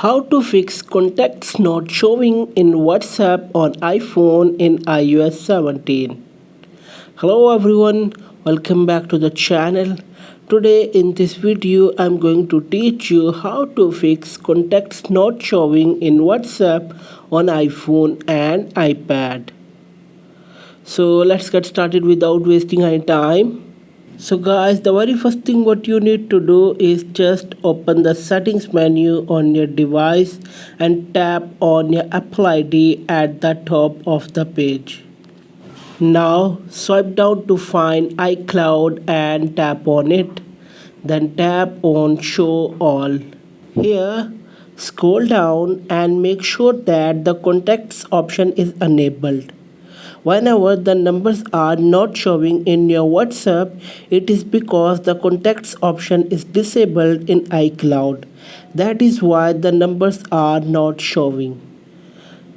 How to fix contacts not showing in WhatsApp on iPhone in iOS 17. Hello everyone, welcome back to the channel. Today in this video I'm going to teach you how to fix contacts not showing in WhatsApp on iPhone and iPad. So let's get started without wasting any time. So guys, the very first thing what you need to do is just open the settings menu on your device and tap on your Apple ID at the top of the page. Now swipe down to find iCloud and tap on it. Then tap on show all. Here scroll down and make sure that the contacts option is enabled. Whenever the numbers are not showing in your WhatsApp, it is because the contacts option is disabled in iCloud. That is why the numbers are not showing.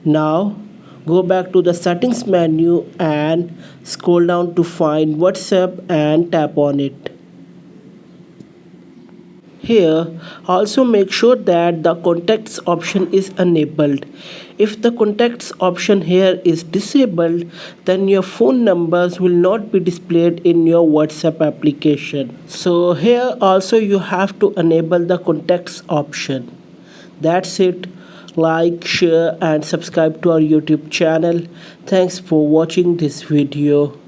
Now, go back to the settings menu and scroll down to find WhatsApp and tap on it. Here, also make sure that the contacts option is enabled. If the contacts option here is disabled, then your phone numbers will not be displayed in your WhatsApp application. So here also you have to enable the contacts option. That's it. Like, share and subscribe to our YouTube channel. Thanks for watching this video.